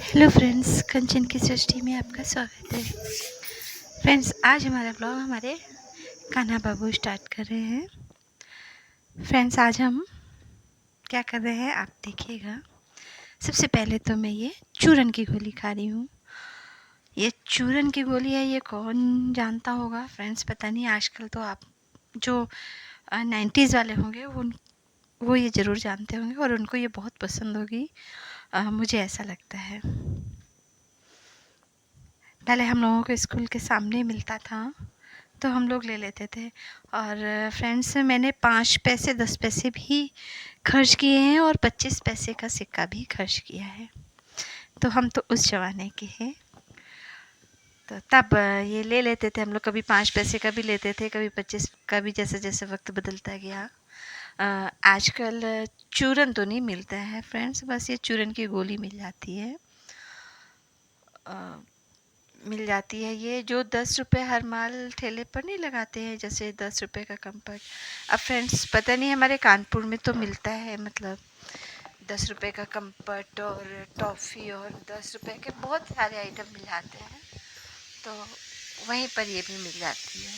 Hello friends, कंचन की सृष्टि में आपका स्वागत है। फ्रेंड्स, आज हमारा ब्लॉग हमारे कान्हा बाबू स्टार्ट कर रहे हैं। फ्रेंड्स, आज हम क्या कर रहे हैं आप देखिएगा। सबसे पहले तो मैं ये चूरन की गोली खा रही हूँ। ये चूरन की गोली है, ये कौन जानता होगा फ्रेंड्स, पता नहीं। आजकल तो आप जो 90s वाले होंगे वो ये ज़रूर जानते होंगे और उनको ये बहुत पसंद होगी। मुझे ऐसा लगता है। पहले हम लोगों को स्कूल के सामने मिलता था तो हम लोग ले लेते थे। और फ्रेंड्स, मैंने 5 पैसे 10 पैसे भी खर्च किए हैं और 25 पैसे का सिक्का भी खर्च किया है। तो हम तो उस ज़माने के हैं। तो तब ये ले लेते थे हम लोग। कभी 5 पैसे का भी लेते थे, कभी 25 का भी, जैसे जैसे वक्त बदलता गया। आजकल चूरन तो नहीं मिलता है फ्रेंड्स, बस ये चूरन की गोली मिल जाती है। मिल जाती है ये जो 10 रुपये हर माल ठेले पर नहीं लगाते हैं, जैसे 10 रुपये का कम्पट। अब फ्रेंड्स, पता नहीं हमारे कानपुर में तो मिलता है, मतलब 10 रुपये का कम्पट और टॉफ़ी और 10 रुपये के बहुत सारे आइटम मिल जाते हैं। तो वहीं पर ये भी मिल जाती है।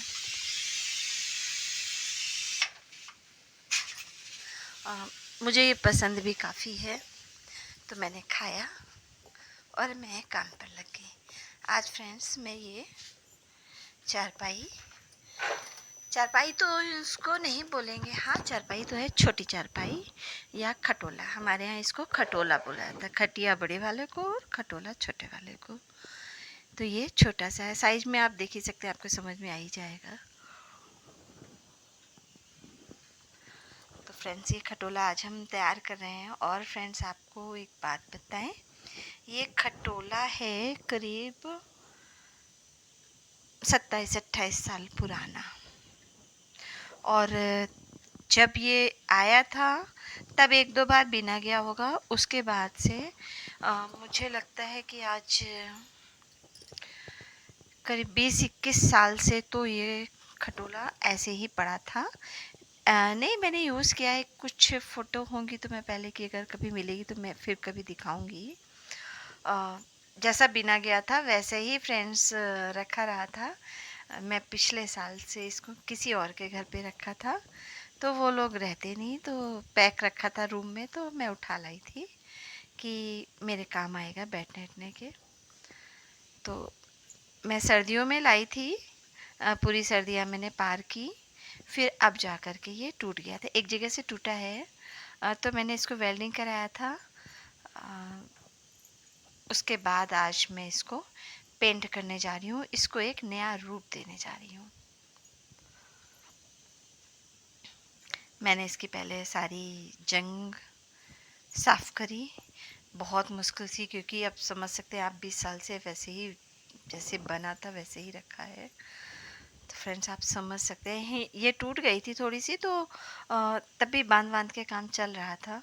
मुझे ये पसंद भी काफ़ी है, तो मैंने खाया और मैं काम पर लग गई। आज फ्रेंड्स, मैं ये चारपाई चारपाई तो इसको नहीं बोलेंगे। हाँ, चारपाई तो है, छोटी चारपाई या खटोला। हमारे यहाँ इसको खटोला बोला जाता है। खटिया बड़े वाले को और खटोला छोटे वाले को। तो ये छोटा सा है, साइज में आप देख ही सकते हैं, आपको समझ में आ ही जाएगा। तो फ्रेंड्स, ये खटोला आज हम तैयार कर रहे हैं। और फ्रेंड्स, आपको एक बात बताएं, ये खटोला है करीब 27-28 साल पुराना। और जब ये आया था तब 1-2 बार बिना गया होगा। उसके बाद से मुझे लगता है कि आज करीब 20-21 साल से तो ये खटोला ऐसे ही पड़ा था। नहीं, मैंने यूज़ किया है। कुछ फ़ोटो होंगी तो मैं पहले की, अगर कभी मिलेगी तो मैं फिर कभी दिखाऊंगी। जैसा बिना गया था वैसे ही फ्रेंड्स रखा रहा था। मैं पिछले साल से इसको किसी और के घर पे रखा था, तो वो लोग रहते नहीं, तो पैक रखा था रूम में, तो मैं उठा लाई थी कि मेरे काम आएगा बैठने उठने के। तो मैं सर्दियों में लाई थी। पूरी सर्दियाँ मैंने पार की। फिर अब जा कर के ये टूट गया था, एक जगह से टूटा है। तो मैंने इसको वेल्डिंग कराया था। उसके बाद आज मैं इसको पेंट करने जा रही हूँ, इसको एक नया रूप देने जा रही हूँ। मैंने इसकी पहले सारी जंग साफ़ करी, बहुत मुश्किल से, क्योंकि आप समझ सकते हैं, आप 20 साल से वैसे ही जैसे बना था वैसे ही रखा है। तो फ्रेंड्स, आप समझ सकते हैं ये टूट गई थी थोड़ी सी, तो तब भी बांध बांध के काम चल रहा था।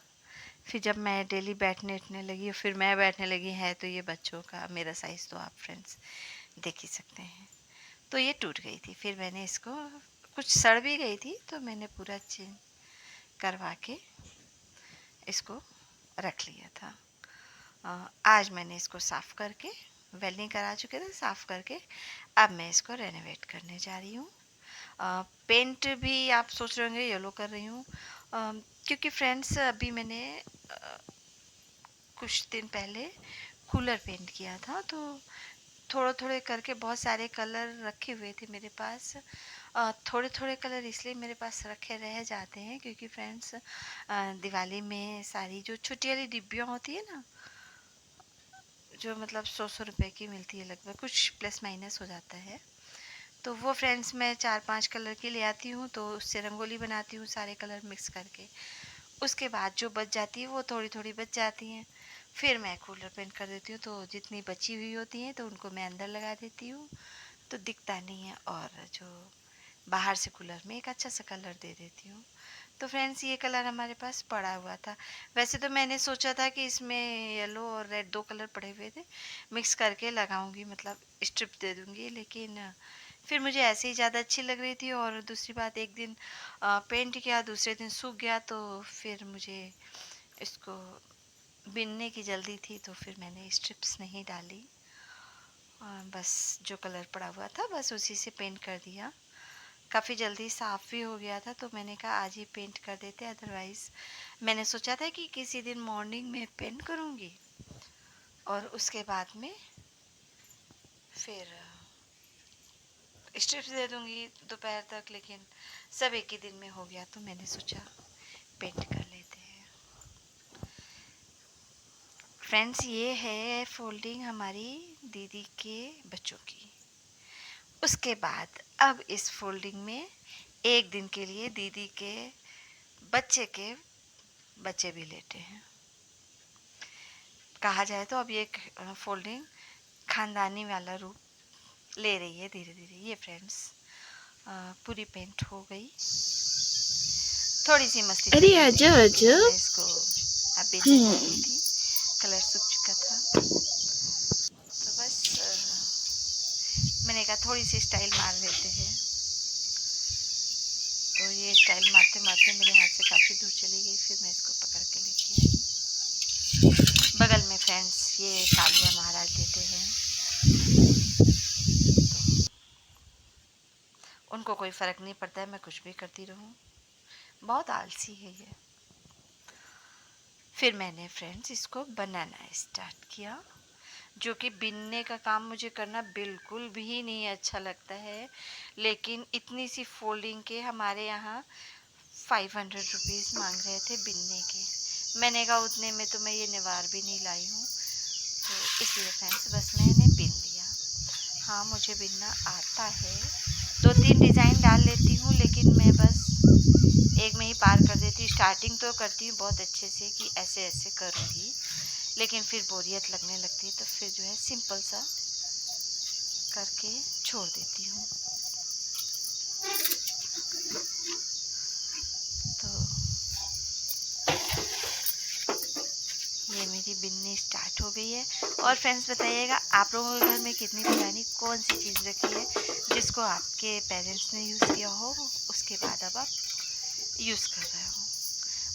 फिर जब मैं डेली बैठने उठने लगी, फिर मैं बैठने लगी, है तो ये बच्चों का, मेरा साइज़ तो आप फ्रेंड्स देख ही सकते हैं। तो ये टूट गई थी। फिर मैंने इसको, कुछ सड़ भी गई थी, तो मैंने पूरा चेंज करवा के इसको रख लिया था। आज मैंने इसको साफ़ करके, वेल्डिंग करा चुके थे, साफ़ करके अब मैं इसको रेनोवेट करने जा रही हूँ। पेंट भी आप सोच रहे होंगे येलो कर रही हूँ, क्योंकि फ्रेंड्स अभी मैंने कुछ दिन पहले कूलर पेंट किया था, तो थोड़े थोड़े करके बहुत सारे कलर रखे हुए थे मेरे पास। थोड़े थोड़े कलर इसलिए मेरे पास रखे रह जाते हैं क्योंकि फ्रेंड्स, दिवाली में सारी जो छोटी वाली डिब्बियाँ होती है ना, जो मतलब 100-100 रुपए की मिलती है लगभग, कुछ प्लस माइनस हो जाता है, तो वो फ्रेंड्स मैं 4-5 कलर की ले आती हूँ, तो उससे रंगोली बनाती हूँ सारे कलर मिक्स करके। उसके बाद जो बच जाती है वो थोड़ी थोड़ी बच जाती हैं, फिर मैं कूलर पेंट कर देती हूँ। तो जितनी बची हुई होती हैं तो उनको मैं अंदर लगा देती हूँ, तो दिखता नहीं है, और जो बाहर से कूलर में एक अच्छा सा कलर दे देती हूँ। तो फ्रेंड्स, ये कलर हमारे पास पड़ा हुआ था। वैसे तो मैंने सोचा था कि इसमें येलो और रेड 2 कलर पड़े हुए थे, मिक्स करके लगाऊंगी, मतलब स्ट्रिप दे दूंगी, लेकिन फिर मुझे ऐसे ही ज़्यादा अच्छी लग रही थी। और दूसरी बात, एक दिन पेंट किया, दूसरे दिन सूख गया, तो फिर मुझे इसको बिनने की जल्दी थी तो फिर मैंने स्ट्रिप्स नहीं डाली, बस जो कलर पड़ा हुआ था बस उसी से पेंट कर दिया। काफ़ी जल्दी साफ़ भी हो गया था तो मैंने कहा आज ही पेंट कर देते, अदरवाइज़ मैंने सोचा था कि किसी दिन मॉर्निंग में पेंट करूँगी और उसके बाद में फिर स्ट्रिप्स दे दूँगी दोपहर तक, लेकिन सब एक ही दिन में हो गया तो मैंने सोचा पेंट कर लेते हैं। फ्रेंड्स, ये है फोल्डिंग हमारी दीदी के बच्चों की। उसके बाद अब इस फोल्डिंग में एक दिन के लिए दीदी के बच्चे भी लेटे हैं। कहा जाए तो अब ये फोल्डिंग खानदानी वाला रूप ले रही है धीरे धीरे। ये फ्रेंड्स पूरी पेंट हो गई। थोड़ी सी मस्ती अरे चल रही आजा थी तो आजा। मैं इसको अभी नहीं कर रही थी, कलर सूख चुका था तो बस मैंने कहा थोड़ी सी स्टाइल मार लेते हैं। तो ये स्टाइल मारते मारते मेरे हाथ से काफ़ी दूर चली गई, फिर मैं इसको पकड़ के लेके आई। बगल में फ्रेंड्स ये कालिया महाराज लेते हैं, तो उनको कोई फ़र्क नहीं पड़ता है मैं कुछ भी करती रहूँ, बहुत आलसी है ये। फिर मैंने फ्रेंड्स इसको बनाना स्टार्ट किया, जो कि बिनने का काम मुझे करना बिल्कुल भी नहीं अच्छा लगता है, लेकिन इतनी सी फोल्डिंग के हमारे यहाँ 500 रुपीज़ मांग रहे थे बिनने के। मैंने कहा उतने में तो मैं ये निवार भी नहीं लाई हूँ, तो इसलिए फ्रेंड्स बस मैंने बिन लिया। हाँ, मुझे बिनना आता है, 2-3 डिज़ाइन डाल लेती हूँ, लेकिन मैं बस एक में ही पार कर देती हूँ। स्टार्टिंग तो करती हूँ बहुत अच्छे से कि ऐसे ऐसे करूँगी, लेकिन फिर बोरियत लगने लगती है तो फिर जो है सिंपल सा करके छोड़ देती हूँ। तो ये मेरी बिननी स्टार्ट हो गई है। और फ्रेंड्स बताइएगा आप लोगों के घर में कितनी पुरानी कौन सी चीज़ रखी है जिसको आपके पेरेंट्स ने यूज़ किया हो, उसके बाद अब आप यूज़ कर रहे हो,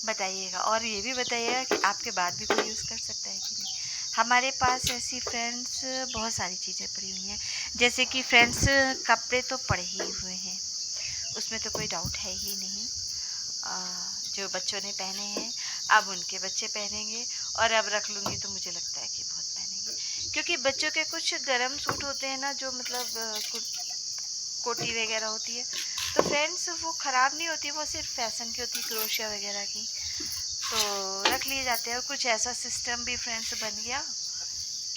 बताइएगा। और ये भी बताइएगा कि आपके बाद भी कोई यूज़ कर सकता है कि नहीं। हमारे पास ऐसी फ्रेंड्स बहुत सारी चीज़ें पड़ी हुई हैं, जैसे कि फ्रेंड्स कपड़े तो पड़े ही हुए हैं, उसमें तो कोई डाउट है ही नहीं। जो बच्चों ने पहने हैं अब उनके बच्चे पहनेंगे, और अब रख लूँगी तो मुझे लगता है कि बहुत पहनेंगे, क्योंकि बच्चों के कुछ गर्म सूट होते हैं ना, जो मतलब कोटी वगैरह होती है, तो फ्रेंड्स वो ख़राब नहीं होती, वो सिर्फ फैशन की होती है, क्रोशिया वगैरह की, तो रख लिए जाते हैं। और कुछ ऐसा सिस्टम भी फ्रेंड्स बन गया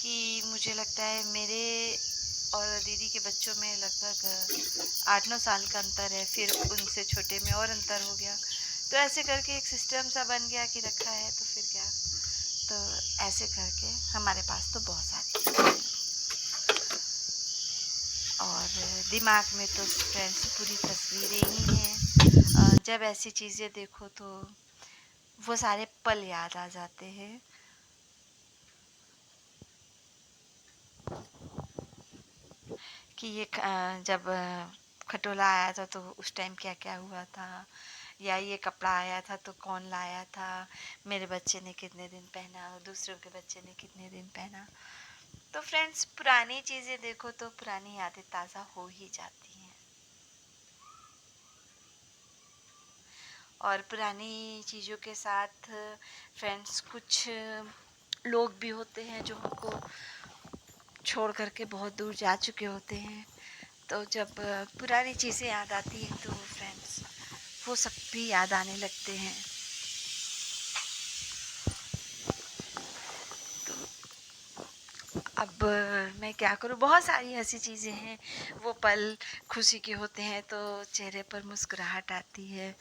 कि मुझे लगता है मेरे और दीदी के बच्चों में लगभग 8-9 साल का अंतर है, फिर उनसे छोटे में और अंतर हो गया, तो ऐसे करके एक सिस्टम सा बन गया कि रखा है तो फिर क्या। तो ऐसे करके हमारे पास तो बहुत सारी चीज़ें हैं, और दिमाग में तो फ्रेंड्स पूरी तस्वीरें ही हैं। जब ऐसी चीज़ें देखो तो वो सारे पल याद आ जाते हैं। कि ये जब खटोला आया था तो उस टाइम क्या क्या हुआ था, या ये कपड़ा आया था तो कौन लाया था, मेरे बच्चे ने कितने दिन पहना और दूसरों के बच्चे ने कितने दिन पहना। तो फ्रेंड्स पुरानी चीज़ें देखो तो पुरानी यादें ताज़ा हो ही जाती हैं। और पुरानी चीज़ों के साथ फ्रेंड्स कुछ लोग भी होते हैं जो हमको छोड़ करके बहुत दूर जा चुके होते हैं, तो जब पुरानी चीज़ें याद आती हैं तो फ्रेंड्स वो सब भी याद आने लगते हैं। अब मैं क्या करूँ, बहुत सारी ऐसी चीज़ें हैं, वो पल खुशी के होते हैं तो चेहरे पर मुस्कुराहट आती है,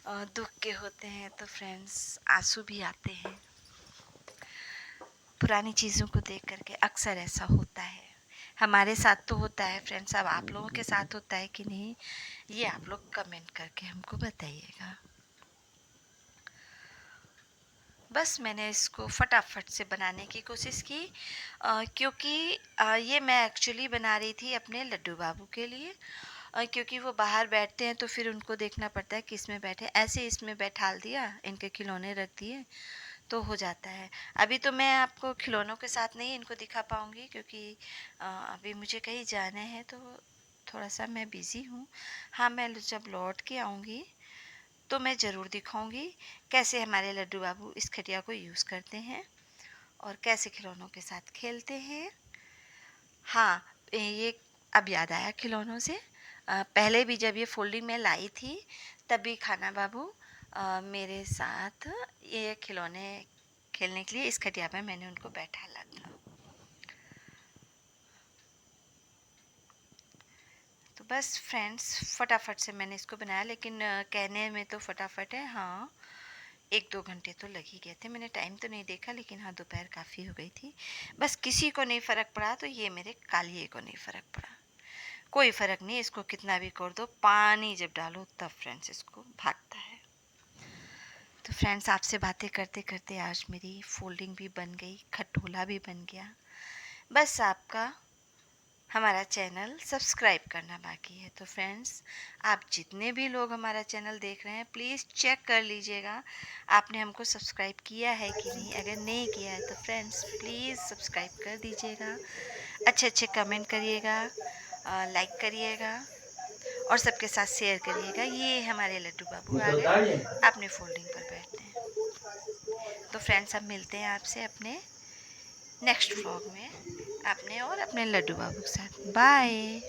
दुख के होते हैं तो फ्रेंड्स आंसू भी आते हैं। पुरानी चीज़ों को देख करके अक्सर ऐसा होता है, हमारे साथ तो होता है फ्रेंड्स, अब आप लोगों के साथ होता है कि नहीं, ये आप लोग कमेंट करके हमको बताइएगा। बस मैंने इसको फटाफट से बनाने की कोशिश की, क्योंकि ये मैं एक्चुअली बना रही थी अपने लड्डू बाबू के लिए, क्योंकि वो बाहर बैठते हैं तो फिर उनको देखना पड़ता है कि इसमें बैठे, ऐसे इसमें बैठाल दिया, इनके खिलौने रख दिए, तो हो जाता है। अभी तो मैं आपको खिलौनों के साथ नहीं इनको दिखा पाऊँगी, क्योंकि अभी मुझे कहीं जाना है, तो थोड़ा-सा मैं बिज़ी हूँ। हाँ, मैं जब लौट के आऊँगी तो मैं ज़रूर दिखाऊँगी कैसे हमारे लड्डू बाबू इस खटिया को यूज़ करते हैं और कैसे खिलौनों के साथ खेलते हैं। हाँ, ये अब याद आया खिलौनों से। पहले भी जब ये फ़ोल्डिंग मैं लाई थी, तब भी खाना बाबू मेरे साथ ये खिलौने खेलने के लिए इस खटिया पे मैंने उनको बैठाला था। तो बस फ्रेंड्स, फटाफट से मैंने इसको बनाया, लेकिन कहने में तो फटाफट है, हाँ, 1-2 घंटे तो लग ही गए थे। मैंने टाइम तो नहीं देखा, लेकिन हाँ, दोपहर काफ़ी हो गई थी। बस किसी को नहीं फ़र्क पड़ा, तो ये मेरे कालिए को नहीं फ़र्क पड़ा। कोई फ़र्क नहीं, इसको कितना भी कर दो, पानी जब डालो तब फ्रेंड्स इसको भागता है। तो फ्रेंड्स, आपसे बातें करते करते आज मेरी फोल्डिंग भी बन गई, खटोला भी बन गया। बस आपका हमारा चैनल सब्सक्राइब करना बाकी है। तो फ्रेंड्स, आप जितने भी लोग हमारा चैनल देख रहे हैं, प्लीज़ चेक कर लीजिएगा आपने हमको सब्सक्राइब किया है कि नहीं। अगर नहीं किया है तो फ्रेंड्स प्लीज़ सब्सक्राइब कर दीजिएगा, अच्छे अच्छे कमेंट करिएगा, लाइक करिएगा और सबके साथ शेयर करिएगा। ये हमारे लड्डू बाबू आ गए अपने फोल्डिंग पर बैठते हैं। तो फ्रेंड्स, अब मिलते हैं आपसे अपने नेक्स्ट व्लॉग में, अपने और अपने लड्डू बाबू के साथ। बाय।